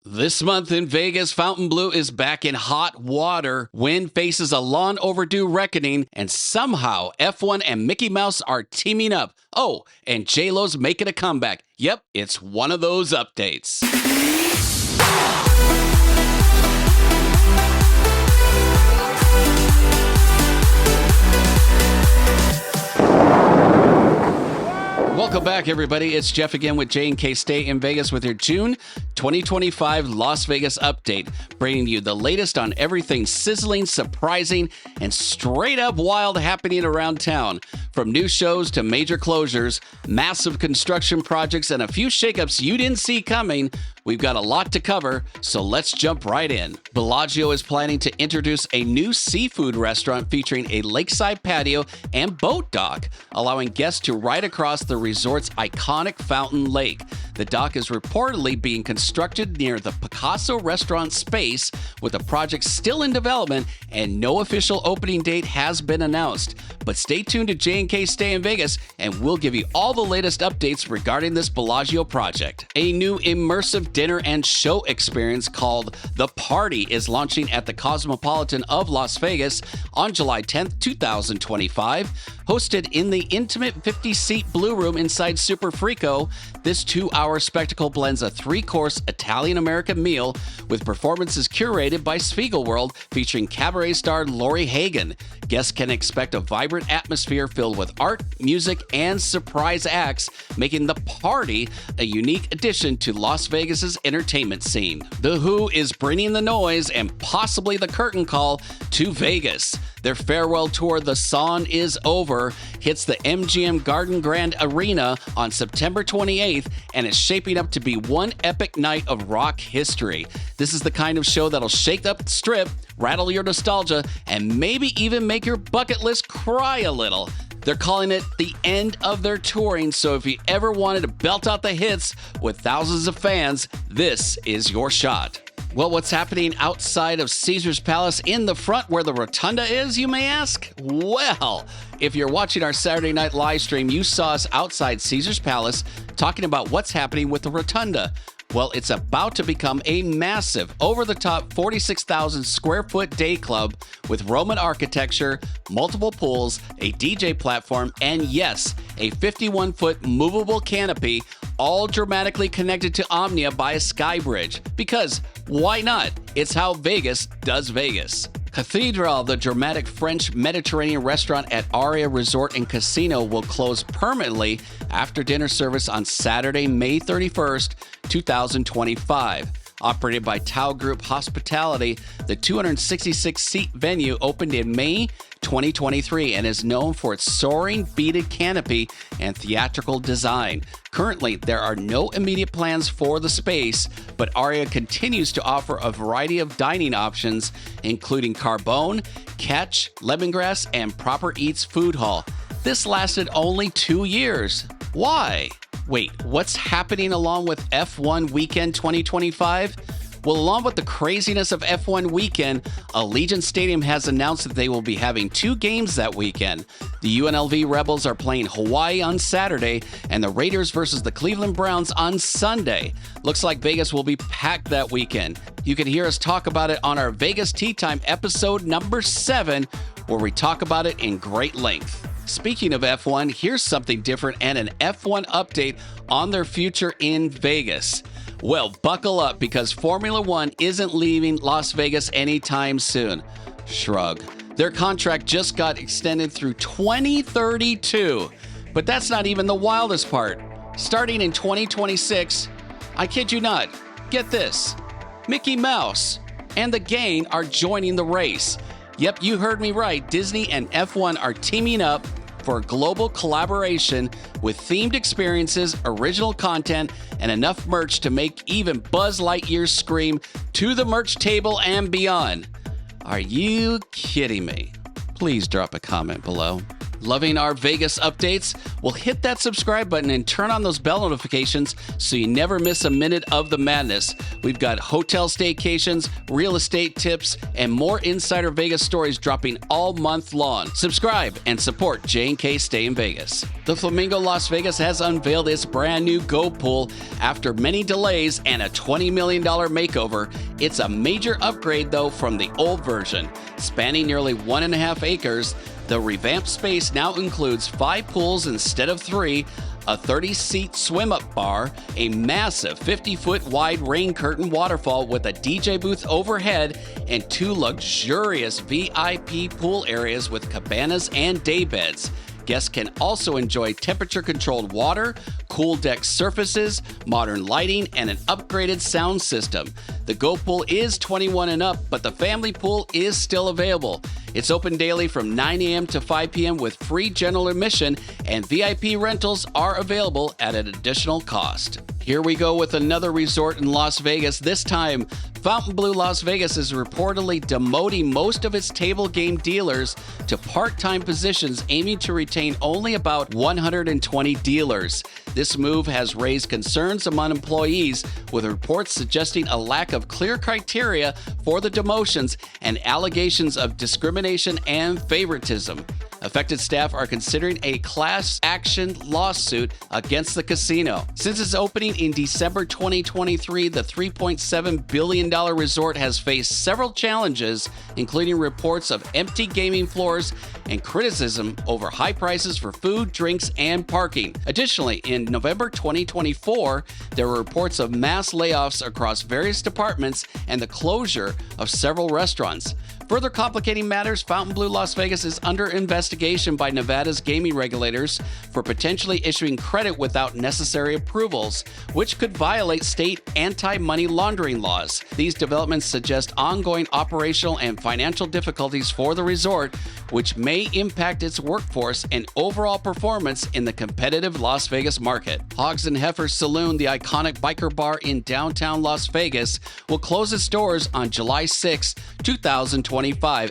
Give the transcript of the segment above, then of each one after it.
This month in Vegas, Fontainebleau is back in hot water. Wynn faces a long overdue reckoning, and somehow F1 and Mickey Mouse are teaming up. Oh, and J-Lo's making a comeback. Yep, it's one of those updates. Welcome back, everybody. It's Jeff again with J&K Stay in Vegas with your June 2025 Las Vegas update, bringing you the latest on everything sizzling, surprising, and straight up wild happening around town. From new shows to major closures, massive construction projects, and a few shakeups you didn't see coming, we've got a lot to cover, so let's jump right in. Bellagio is planning to introduce a new seafood restaurant featuring a lakeside patio and boat dock, allowing guests to ride across the resort's iconic fountain lake. The dock is reportedly being constructed near the Picasso restaurant space, with the project still in development and no official opening date has been announced. But stay tuned to J&K Stay in Vegas and we'll give you all the latest updates regarding this Bellagio project. A new immersive dinner and show experience called The Party is launching at the Cosmopolitan of Las Vegas on July 10th, 2025. Hosted in the intimate 50-seat Blue Room inside Super Frico, this 2-hour spectacle blends a 3-course Italian-American meal with performances curated by Spiegelworld featuring cabaret star Lori Hagen. Guests can expect a vibrant atmosphere filled with art, music, and surprise acts, making The Party a unique addition to Las Vegas's entertainment scene. The Who is bringing the noise and possibly the curtain call to Vegas. Their farewell tour, The Song Is Over, hits the MGM Garden Grand Arena on September 28th and is shaping up to be one epic night of rock history. This is the kind of show that'll shake up the strip, rattle your nostalgia, and maybe even make your bucket list cry a little. They're calling it the end of their touring, so if you ever wanted to belt out the hits with thousands of fans, this is your shot. Well, what's happening outside of Caesar's Palace in the front where the Rotunda is, you may ask? Well, if you're watching our Saturday night live stream, you saw us outside Caesar's Palace talking about what's happening with the Rotunda. Well, it's about to become a massive, over-the-top 46,000 square foot day club with Roman architecture, multiple pools, a DJ platform, and yes, a 51-foot movable canopy, all dramatically connected to Omnia by a sky bridge. Because why not? It's how Vegas does Vegas. Cathedral, the dramatic French Mediterranean restaurant at Aria Resort and Casino, will close permanently after dinner service on Saturday, May 31st, 2025. Operated by Tao Group Hospitality, the 266-seat venue opened in May 2023 and is known for its soaring beaded canopy and theatrical design. Currently, there are no immediate plans for the space, but Aria continues to offer a variety of dining options, including carbone, catch, lemongrass, and proper eats food hall. This lasted only 2 years. Why? Wait, what's happening along with F1 Weekend 2025? Well, along with the craziness of F1 Weekend, Allegiant Stadium has announced that they will be having 2 games that weekend. The UNLV Rebels are playing Hawaii on Saturday and the Raiders versus the Cleveland Browns on Sunday. Looks like Vegas will be packed that weekend. You can hear us talk about it on our Vegas Tea Time episode number 7, where we talk about it in great length. Speaking of F1, here's something different and an F1 update on their future in Vegas. Well, buckle up because Formula One isn't leaving Las Vegas anytime soon. Shrug. Their contract just got extended through 2032. But that's not even the wildest part. Starting in 2026, I kid you not, get this, Mickey Mouse and the gang are joining the race. Yep, you heard me right. Disney and F1 are teaming up for a global collaboration with themed experiences, original content, and enough merch to make even Buzz Lightyear scream to the merch table and beyond. Are you kidding me? Please drop a comment below. Loving our Vegas updates? Well, hit that subscribe button and turn on those bell notifications so you never miss a minute of the madness. We've got hotel staycations, real estate tips, and more insider Vegas stories dropping all month long. Subscribe and support J&K Stay in Vegas. The Flamingo Las Vegas has unveiled its brand new Go Pool after many delays and a $20 million makeover. It's a major upgrade, though, from the old version. Spanning nearly 1.5 acres, the revamped space now includes 5 pools instead of 3, a 30-seat swim-up bar, a massive 50-foot wide rain curtain waterfall with a DJ booth overhead, and 2 luxurious VIP pool areas with cabanas and day beds. Guests can also enjoy temperature-controlled water, cool deck surfaces, modern lighting, and an upgraded sound system. The Go Pool is 21 and up, but the family pool is still available. It's open daily from 9 a.m. to 5 p.m. with free general admission, and VIP rentals are available at an additional cost. Here we go with another resort in Las Vegas. This time, Fontainebleau Las Vegas is reportedly demoting most of its table game dealers to part-time positions, aiming to retain only about 120 dealers. This move has raised concerns among employees, with reports suggesting a lack of clear criteria for the demotions and allegations of discrimination and favoritism. Affected staff are considering a class action lawsuit against the casino. Since its opening in December 2023, the $3.7 billion resort has faced several challenges, including reports of empty gaming floors and criticism over high prices for food, drinks, and parking. Additionally, in November 2024, there were reports of mass layoffs across various departments and the closure of several restaurants. Further complicating matters, Fontainebleau Las Vegas is under investigation by Nevada's gaming regulators for potentially issuing credit without necessary approvals, which could violate state anti-money laundering laws. These developments suggest ongoing operational and financial difficulties for the resort, which may impact its workforce and overall performance in the competitive Las Vegas market. Hogs and Heer Saloon, the iconic biker bar in downtown Las Vegas, will close its doors on July 6, 2025,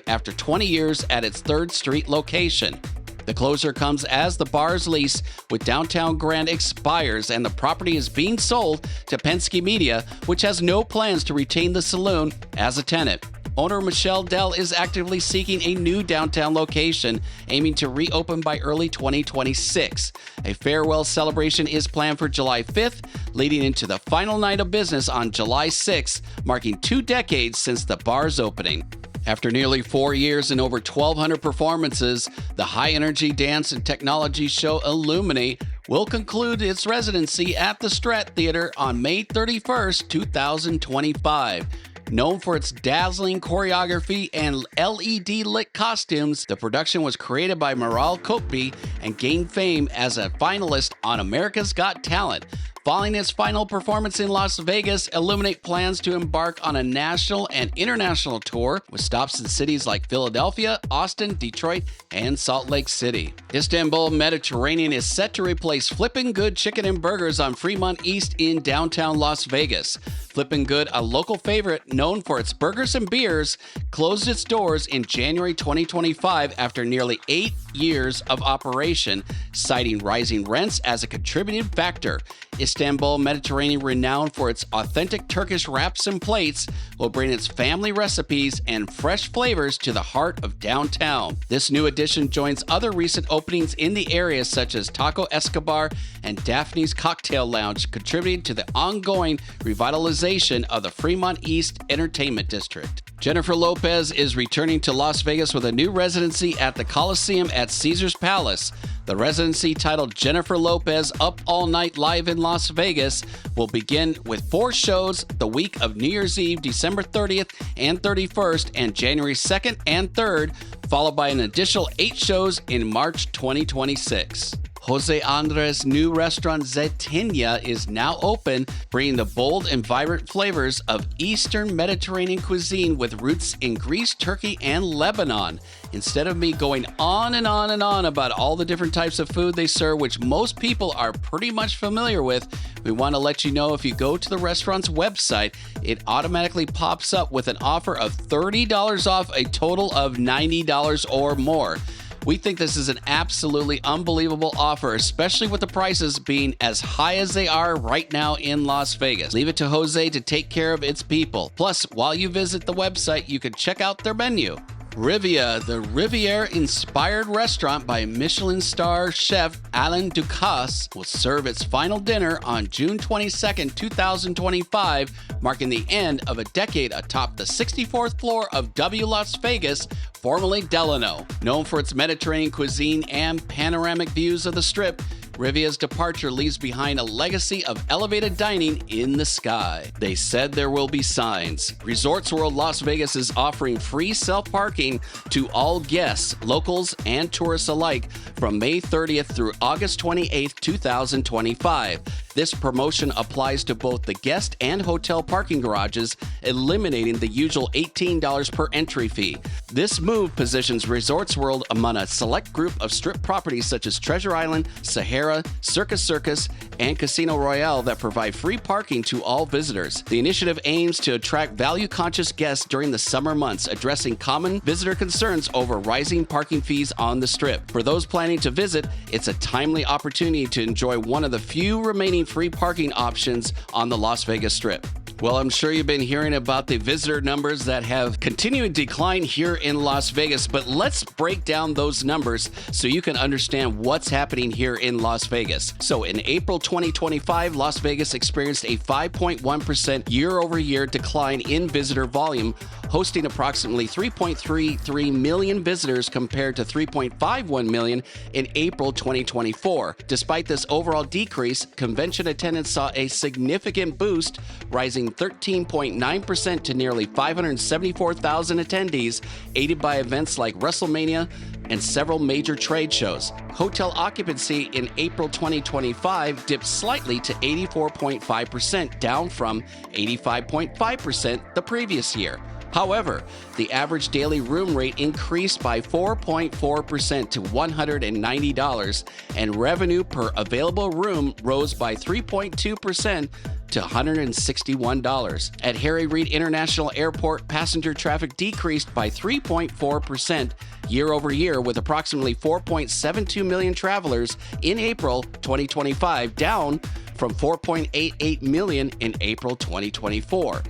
after 20 years at its 3rd Street location. The closure comes as the bar's lease with Downtown Grand expires and the property is being sold to Penske Media, which has no plans to retain the saloon as a tenant. Owner Michelle Dell is actively seeking a new downtown location, aiming to reopen by early 2026. A farewell celebration is planned for July 5th, leading into the final night of business on July 6th, marking 2 decades since the bar's opening. After nearly 4 years and over 1,200 performances, the high-energy dance and technology show Illuminate will conclude its residency at the Strat Theater on May 31st, 2025. Known for its dazzling choreography and LED-lit costumes, the production was created by Maral Kotby and gained fame as a finalist on America's Got Talent. Following its final performance in Las Vegas, Illuminate plans to embark on a national and international tour with stops in cities like Philadelphia, Austin, Detroit, and Salt Lake City. Istanbul Mediterranean is set to replace Flippin' Good Chicken and Burgers on Fremont East in downtown Las Vegas. Flippin' Good, a local favorite known for its burgers and beers, closed its doors in January 2025 after nearly 8 years of operation, citing rising rents as a contributing factor. Istanbul Mediterranean, renowned for its authentic Turkish wraps and plates, will bring its family recipes and fresh flavors to the heart of downtown. This new addition joins other recent openings in the area, such as Taco Escobar and Daphne's Cocktail Lounge, contributing to the ongoing revitalization of the Fremont East Entertainment District. Jennifer Lopez is returning to Las Vegas with a new residency at the Coliseum at Caesars Palace. The residency, titled Jennifer Lopez Up All Night Live in Las Vegas, will begin with 4 shows the week of New Year's Eve, December 30th and 31st, and January 2nd and 3rd, followed by an additional 8 shows in March 2026. Jose Andres' new restaurant Zetinia is now open, bringing the bold and vibrant flavors of Eastern Mediterranean cuisine with roots in Greece, Turkey, and Lebanon. Instead of me going on and on and on about all the different types of food they serve, which most people are pretty much familiar with, we want to let you know if you go to the restaurant's website, it automatically pops up with an offer of $30 off a total of $90 or more. We think this is an absolutely unbelievable offer, especially with the prices being as high as they are right now in Las Vegas. Leave it to Jose to take care of its people. Plus, while you visit the website, you can check out their menu. Rivia, the Riviera-inspired restaurant by Michelin star chef Alain Ducasse, will serve its final dinner on June 22, 2025, marking the end of a decade atop the 64th floor of W Las Vegas, formerly Delano. Known for its Mediterranean cuisine and panoramic views of the Strip, Rivia's departure leaves behind a legacy of elevated dining in the sky. They said there will be signs. Resorts World Las Vegas is offering free self-parking to all guests, locals, and tourists alike from May 30th through August 28th, 2025. This promotion applies to both the guest and hotel parking garages, eliminating the usual $18 per entry fee. This move positions Resorts World among a select group of Strip properties such as Treasure Island, Sahara, Circus, and Casino Royale that provide free parking to all visitors. The initiative aims to attract value-conscious guests during the summer months, addressing common visitor concerns over rising parking fees on the Strip. For those planning to visit, it's a timely opportunity to enjoy one of the few remaining free parking options on the Las Vegas Strip. Well, I'm sure you've been hearing about the visitor numbers that have continued to decline here in Las Vegas, but let's break down those numbers so you can understand what's happening here in Las Vegas. So in April 2025, Las Vegas experienced a 5.1% year-over-year decline in visitor volume, hosting approximately 3.33 million visitors compared to 3.51 million in April 2024. Despite this overall decrease, convention attendance saw a significant boost, rising 13.9% to nearly 574,000 attendees, aided by events like WrestleMania and several major trade shows. Hotel occupancy in April 2025 dipped slightly to 84.5%, down from 85.5% the previous year. However, the average daily room rate increased by 4.4% to $190, and revenue per available room rose by 3.2% to $161. At Harry Reid International Airport, passenger traffic decreased by 3.4% year over year, with approximately 4.72 million travelers in April 2025, down from 4.88 million in April 2024.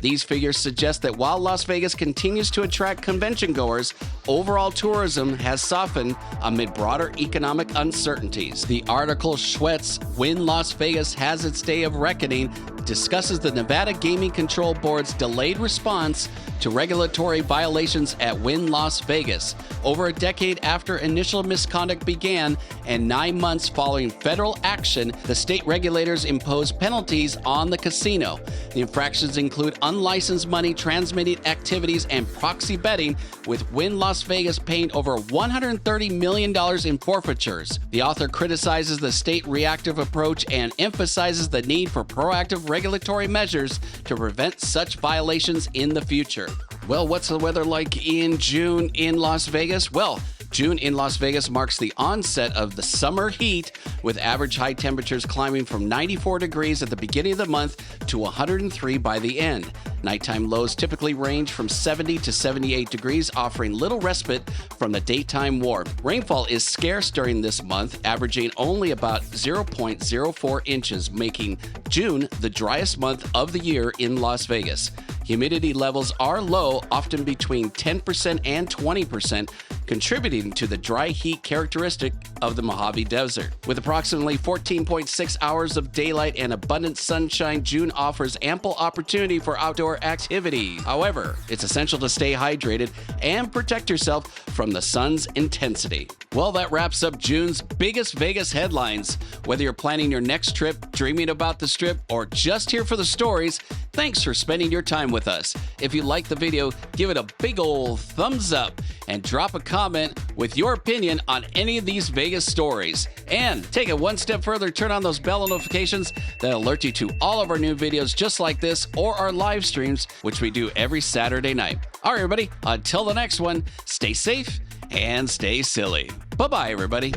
These figures suggest that while Las Vegas continues to attract convention goers, overall tourism has softened amid broader economic uncertainties. The article Schwett's Wynn Las Vegas Has Its Day of Reckoning discusses the Nevada Gaming Control Board's delayed response to regulatory violations at Wynn Las Vegas. Over a decade after initial misconduct began and 9 months following federal action, the state regulators imposed penalties on the casino. The infractions include unlicensed money transmitting activities and proxy betting, with Wynn Las Vegas paying over $130 million in forfeitures. The author criticizes the state reactive approach and emphasizes the need for proactive regulatory measures to prevent such violations in the future. Well, what's the weather like in June in Las Vegas? Well, June in Las Vegas marks the onset of the summer heat, with average high temperatures climbing from 94 degrees at the beginning of the month to 103 by the end. Nighttime lows typically range from 70 to 78 degrees, offering little respite from the daytime warmth. Rainfall is scarce during this month, averaging only about 0.04 inches, making June the driest month of the year in Las Vegas. Humidity levels are low, often between 10% and 20%, contributing to the dry heat characteristic of the Mojave Desert. With approximately 14.6 hours of daylight and abundant sunshine, June offers ample opportunity for outdoor activity. However, it's essential to stay hydrated and protect yourself from the sun's intensity. Well, that wraps up June's biggest Vegas headlines. Whether you're planning your next trip, dreaming about the Strip, or just here for the stories, thanks for spending your time with us. If you liked the video, give it a big old thumbs up and drop a comment with your opinion on any of these Vegas stories. And take it one step further, turn on those bell notifications that alert you to all of our new videos just like this, or our live streams, which we do every Saturday night. All right, everybody, until the next one, stay safe and stay silly. Bye-bye, everybody.